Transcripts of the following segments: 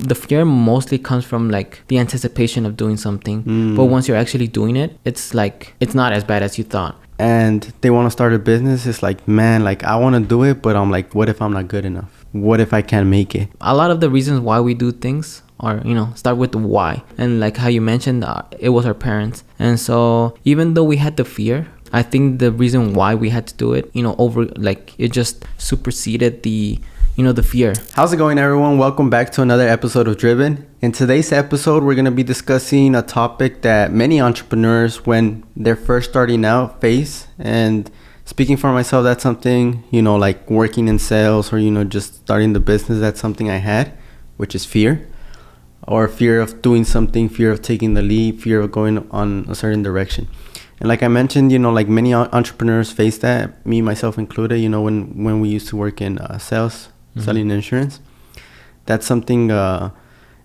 the fear mostly comes from like the anticipation of doing something. But once you're actually doing it, it's like it's not as bad as you thought. And they want to start a business. It's like, man, like I want to do it, but I'm like, what if I'm not good enough? What if I can't make it? A lot of the reasons why we do things are, start with the why. And like how you mentioned, it was our parents. And so even though we had the fear, I think the reason why we had to do it, it just superseded the fear. How's it going, everyone? Welcome back to another episode of Driven. In today's episode, we're going to be discussing a topic that many entrepreneurs, when they're first starting out, face. And speaking for myself, that's something, like working in sales or, just starting the business, that's something I had, which is fear. Or fear of doing something, fear of taking the lead, fear of going on a certain direction. And like I mentioned, like many entrepreneurs face that, me, myself included, when we used to work in sales, selling insurance. That's something, it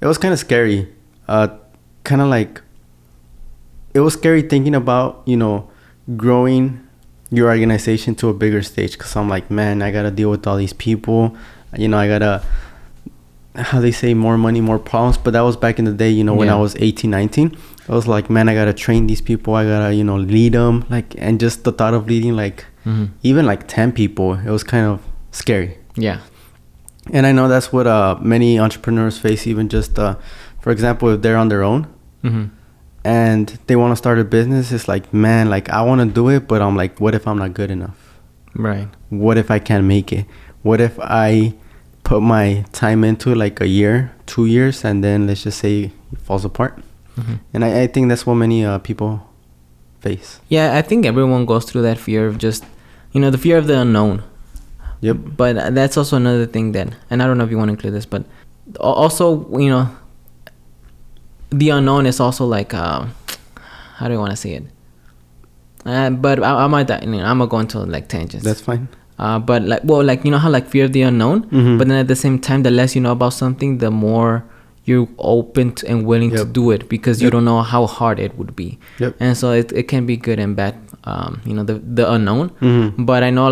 was kind of scary. Kind of like, it was scary thinking about, growing your organization to a bigger stage. Because I'm like, man, I got to deal with all these people. I got to, how they say, more money, more problems. But that was back in the day, when I was 18, 19. I was like, man, I got to train these people. I got to, lead them. And just the thought of leading, even 10 people, it was kind of scary. Yeah. And I know that's what many entrepreneurs face, even just, for example, if they're on their own and they want to start a business, it's like, man, like I want to do it, but I'm like, what if I'm not good enough? Right. What if I can't make it? What if I put my time into like a year, 2 years, and then let's just say it falls apart? And I think that's what many people face. Yeah, I think everyone goes through that fear of just, the fear of the unknown. Yep. But that's also another thing that, and I don't know if you want to include this, but also, the unknown is also like, how do you want to say it? But I might, I'm gonna go into like tangents. That's fine. But how fear of the unknown, but then at the same time, the less you know about something, the more you're open to and willing to do it, because you don't know how hard it would be. Yep. And so it can be good and bad, the unknown. But I know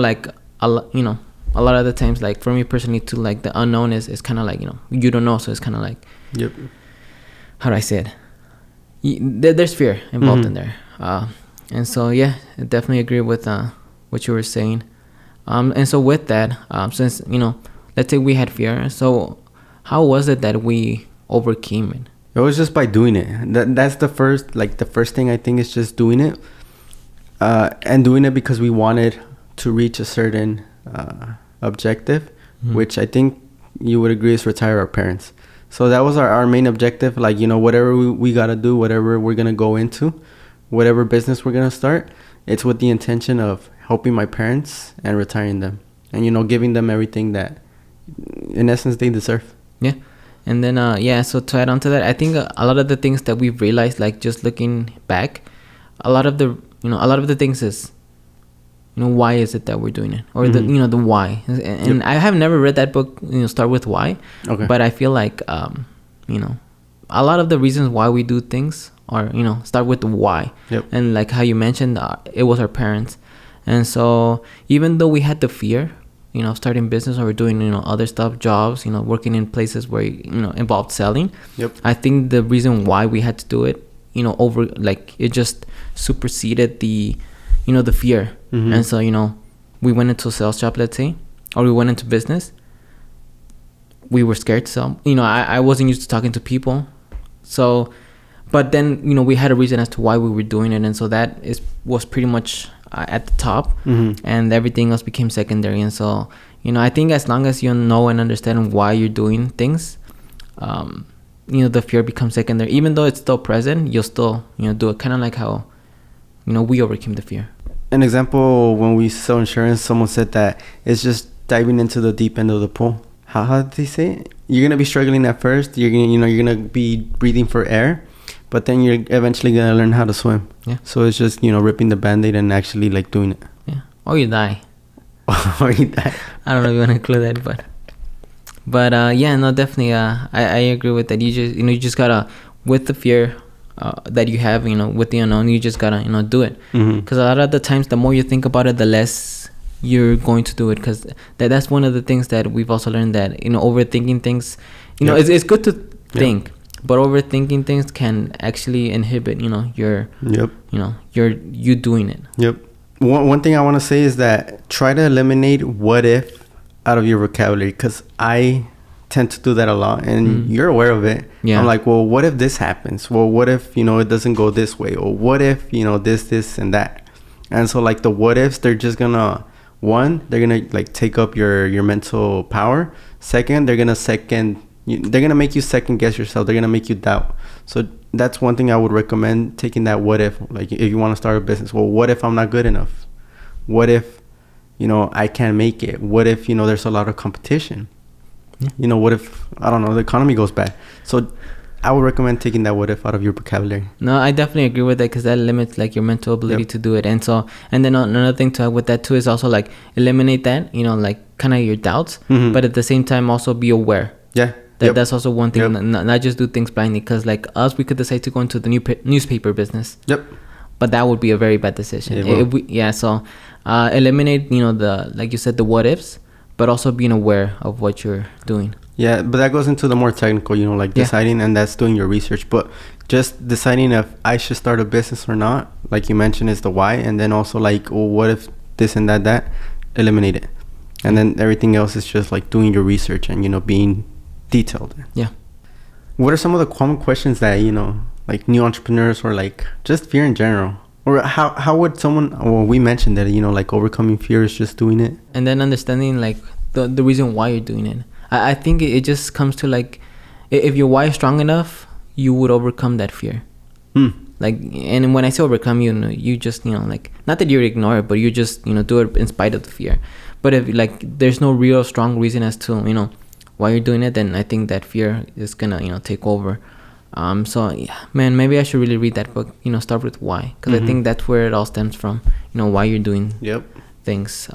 a lot of the times, like for me personally too, like the unknown is kind of like, you don't know. So it's kind of like, how do I say it? There's fear involved in there. And so, yeah, I definitely agree with what you were saying. And so with that, since, let's say we had fear. So how was it that we overcame it? It was just by doing it. That's the first thing I think is just doing it. And doing it because we wanted to reach a certain objective, which I think you would agree is retire our parents. So that was our main objective. Like, whatever we got to do, whatever we're going to go into, whatever business we're going to start, it's with the intention of helping my parents and retiring them. And, giving them everything that, in essence, they deserve. Yeah. And then, so to add on to that, I think a lot of the things that we've realized, like just looking back, a lot of the things is, why is it that we're doing it? Or the why. And I have never read that book, Start With Why. Okay. But I feel like, a lot of the reasons why we do things are, start with the why. Yep. And like how you mentioned, it was our parents. And so even though we had the fear, starting business or doing, other stuff, jobs, working in places where, involved selling. Yep. I think the reason why we had to do it, it just superseded the fear. And so, we went into a sales job, let's say, or we went into business. We were scared to sell. I wasn't used to talking to people. So, but then, we had a reason as to why we were doing it. And so that was pretty much at the top, and everything else became secondary. And so, I think as long as you know and understand why you're doing things, the fear becomes secondary. Even though it's still present, you'll still, do it. Kind of like how, we overcame the fear. An example, when we sell insurance, someone said that it's just diving into the deep end of the pool. How did they say it? You're going to be struggling at first. You're going to be breathing for air, but then you're eventually going to learn how to swim. Yeah. So it's just, ripping the Band-Aid and actually doing it. Yeah. Or you die. Or you die. I don't know if you want to include that, but definitely. I agree with that. You just gotta, with the fear that you have, with the unknown, you just gotta, do it. Because a lot of the times, the more you think about it, the less you're going to do it. Because that's one of the things that we've also learned, that overthinking things, it's good think. But overthinking things can actually inhibit, your you doing it. Yep. One thing I want to say is that try to eliminate what if out of your vocabulary, because I tend to do that a lot, and you're aware of it. Yeah. I'm like, well, what if this happens? Well, what if, it doesn't go this way? Or what if, this and that? And so like the what ifs, they're just gonna, one, they're gonna like take up your mental power. Second, they're gonna make you second guess yourself. They're gonna make you doubt. So that's one thing I would recommend, taking that what if. Like if you want to start a business, well, what if I'm not good enough? What if, I can't make it? What if, there's a lot of competition? Yeah. What if, I don't know, the economy goes bad? So I would recommend taking that what if out of your vocabulary. No, I definitely agree with that, because that limits like your mental ability to do it. And then another thing to add with that too is also like eliminate that, like kind of your doubts, but at the same time also be aware. Yeah. That's also one thing. Not just do things blindly, because like us, we could decide to go into the newspaper business. Yep. But that would be a very bad decision. So eliminate, the, like you said, the what ifs, but also being aware of what you're doing. Yeah, but that goes into the more technical, like deciding, and that's doing your research. But just deciding if I should start a business or not, like you mentioned, is the why. And then also like, well, what if this and that, eliminate it. And then everything else is just like doing your research and, being detailed. Yeah. What are some of the common questions that, like new entrepreneurs, or like just fear in general? Or how would someone, well, we mentioned that, like overcoming fear is just doing it. And then understanding like the reason why you're doing it. I think it just comes to like, if your why is strong enough, you would overcome that fear. Like, and when I say overcome, you just, like, not that you ignore it, but you just, do it in spite of the fear. But if like there's no real strong reason as to, why you're doing it, then I think that fear is gonna, take over. So yeah, man, maybe I should really read that book, start with why, because I think that's where it all stems from, why you're doing things.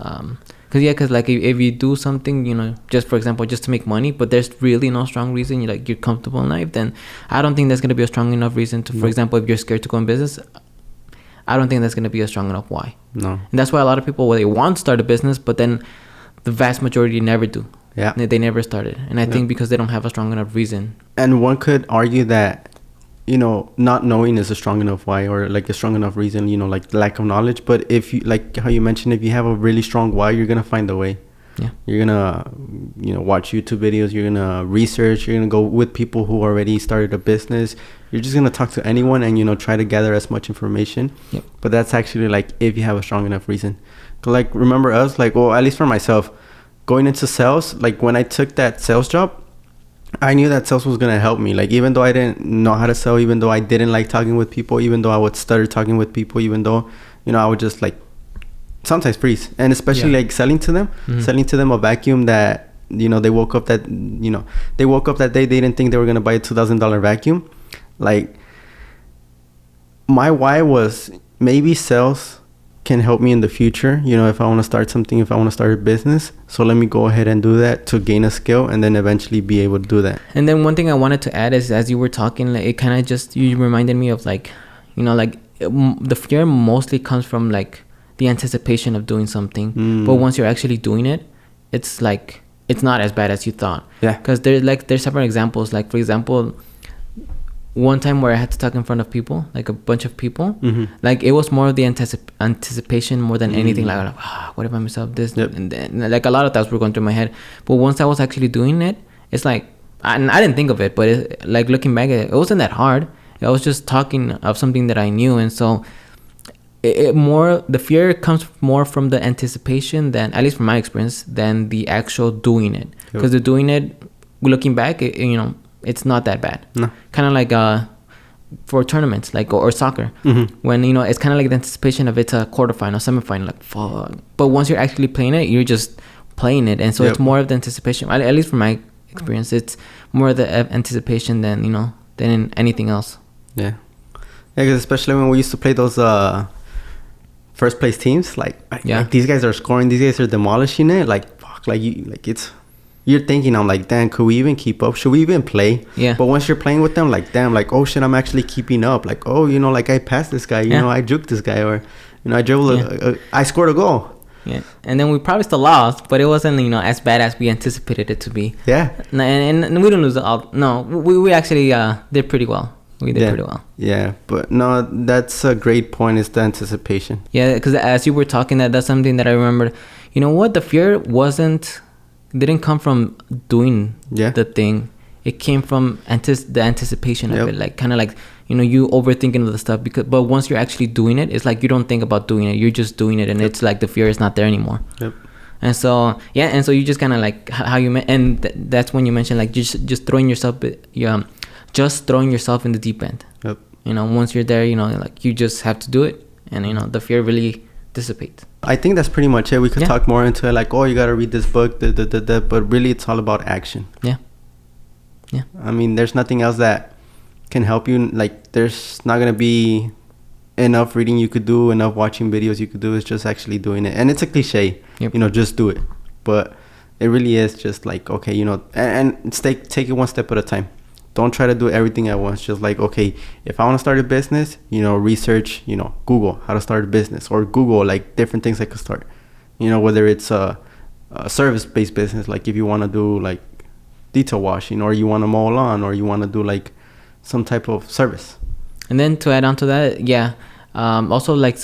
Because like if you do something, just for example, just to make money, but there's really no strong reason, you're comfortable in life, then I don't think that's going to be a strong enough reason to, for example, if you're scared to go in business, I don't think that's going to be a strong enough why. No. And that's why a lot of people, they want to start a business, but then the vast majority never do. Yeah. They never started. And I think because they don't have a strong enough reason. And one could argue that, not knowing is a strong enough why, or like a strong enough reason, like lack of knowledge. But if you, like how you mentioned, if you have a really strong why, you're going to find a way. Yeah. You're going to, watch YouTube videos. You're going to research. You're going to go with people who already started a business. You're just going to talk to anyone and, try to gather as much information. Yep. But that's actually like if you have a strong enough reason. Like, remember us, like, well, at least for myself, going into sales, like when I took that sales job, I knew that sales was going to help me. Like, even though I didn't know how to sell, even though I didn't like talking with people, even though I would stutter talking with people, even though, I would just like sometimes freeze. And especially like selling to them a vacuum that, they woke up that day, they didn't think they were going to buy a $2,000 vacuum. Like, my why was maybe sales can help me in the future, if I want to start something, if I want to start a business. So let me go ahead and do that to gain a skill and then eventually be able to do that. And then one thing I wanted to add is, as you were talking, like, it kind of just, you reminded me of like, the fear mostly comes from like the anticipation of doing something. But once you're actually doing it, it's like, it's not as bad as you thought. Yeah. Because there's several examples. Like, for example, one time where I had to talk in front of people, like a bunch of people, like it was more of the anticipation more than anything. Like, what if I mess up this? Yep. And then, like, a lot of thoughts were going through my head. But once I was actually doing it, it's like, I didn't think of it, but like looking back, it wasn't that hard. I was just talking of something that I knew. And so the fear comes more from the anticipation than, at least from my experience, than the actual doing it. Because the doing it, looking back, it's not that bad. No. Kind of like for tournaments, like, or soccer, when it's kind of like the anticipation of it's a quarterfinal, semifinal, like, fuck. But once you're actually playing it, you're just playing it, and so it's more of the anticipation. At least from my experience, it's more of the anticipation than than anything else. Yeah, because especially when we used to play those first place teams, like these guys are scoring, these guys are demolishing it, like fuck, you're thinking, I'm like, damn, could we even keep up? Should we even play? Yeah. But once you're playing with them, like, damn, like, oh shit, I'm actually keeping up. Like, oh, like I passed this guy, I juked this guy, or I dribbled, I scored a goal. Yeah, and then we probably still lost, but it wasn't, you know, as bad as we anticipated it to be. Yeah. And we didn't lose all. No, we actually did pretty well. We did pretty well. Yeah, but no, that's a great point. Is the anticipation. Yeah, because as you were talking, that's something that I remembered. You know what? The fear didn't come from doing the thing. It came from the anticipation of it, like kind of like, you know, you overthinking of the stuff. But once you're actually doing it, it's like you don't think about doing it. You're just doing it, and it's like the fear is not there anymore. Yep. And so you just kind of like how you and that's when you mentioned like just throwing yourself, just throwing yourself in the deep end. Yep. You know, once you're there, you know, like you just have to do it, and you know the fear really dissipates. I think that's pretty much it. We could talk more into it, like, oh, you gotta read this book, but really it's all about action. Yeah. Yeah. I mean, there's nothing else that can help you. Like, there's not gonna be enough reading you could do, enough watching videos you could do. It's just actually doing it. And it's a cliche, you know, just do it. But it really is just like, okay, you know, and take it one step at a time. Don't try to do everything at once. Just like, okay, if I want to start a business, you know, research, you know, Google how to start a business, or Google like different things I could start. You know, whether it's a service-based business, like if you want to do like detail washing, or you want to mow a lawn, or you want to do like some type of service. And then to add on to that, also like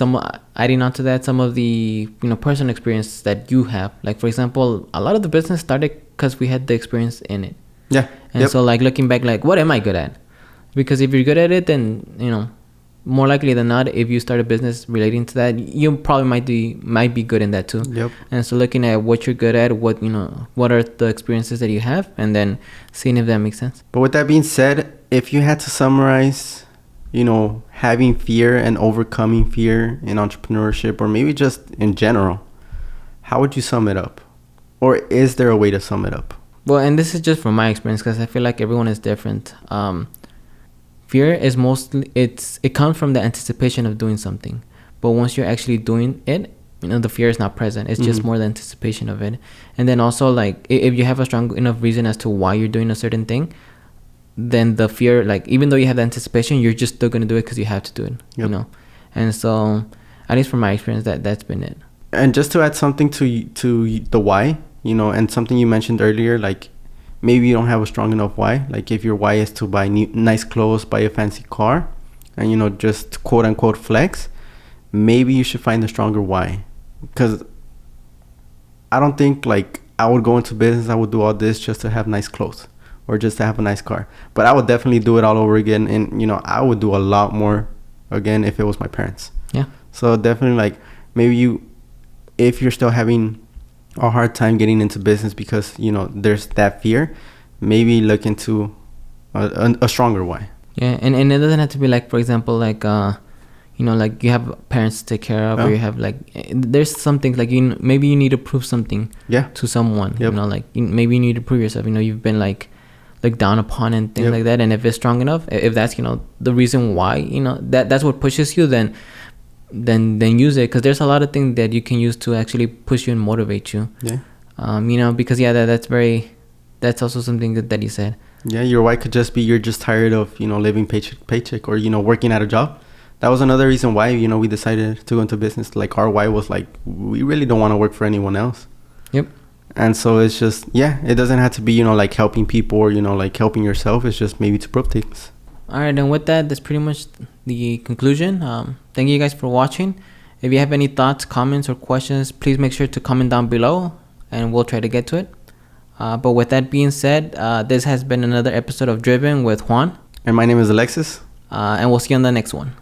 adding on to that, some of the, you know, personal experience that you have. Like, for example, a lot of the business started because we had the experience in it. Yeah. And so like looking back, like, what am I good at? Because if you're good at it, then, you know, more likely than not, if you start a business relating to that, you probably might be good in that too. Yep. And so looking at what you're good at, what are the experiences that you have, and then seeing if that makes sense. But with that being said, if you had to summarize, you know, having fear and overcoming fear in entrepreneurship, or maybe just in general, how would you sum it up? Or is there a way to sum it up? Well, and this is just from my experience, because I feel like everyone is different. Fear is mostly, it comes from the anticipation of doing something. But once you're actually doing it, you know, the fear is not present. It's just more the anticipation of it. And then also, like, if you have a strong enough reason as to why you're doing a certain thing, then the fear, like, even though you have the anticipation, you're just still going to do it because you have to do it, you know. And so, at least from my experience, that's been it. And just to add something to the why, you know, and something you mentioned earlier, like, maybe you don't have a strong enough why. Like, if your why is to buy nice clothes, buy a fancy car, and, you know, just quote unquote flex, maybe you should find a stronger why. Because I don't think, like, I would go into business, I would do all this just to have nice clothes or just to have a nice car. But I would definitely do it all over again. And, you know, I would do a lot more again if it was my parents. Yeah. So definitely, like, maybe if you're still having a hard time getting into business because, you know, there's that fear, maybe look into a stronger why. Yeah. And it doesn't have to be like, for example, like, you know, like you have parents to take care of, or you have like, there's some things like, maybe you need to prove something to someone, you know, like maybe you need to prove yourself, you know, you've been like down upon and things like that. And if it's strong enough, if that's, you know, the reason why, you know, that's what pushes you, then use it. Because there's a lot of things that you can use to actually push you and motivate you. Yeah. You know, because that's also something that you said. Yeah, your why could just be you're just tired of, you know, living paycheck to paycheck, or, you know, working at a job. That was another reason why, you know, we decided to go into business. Like, our why was like, we really don't want to work for anyone else. Yep. And so it's just, it doesn't have to be, you know, like helping people, or, you know, like helping yourself. It's just maybe to prove things. All right, and with that, that's pretty much the conclusion. Thank you guys for watching. If you have any thoughts, comments, or questions, please make sure to comment down below, and we'll try to get to it. But with that being said, this has been another episode of Driven with Juan. And my name is Alexis. And we'll see you on the next one.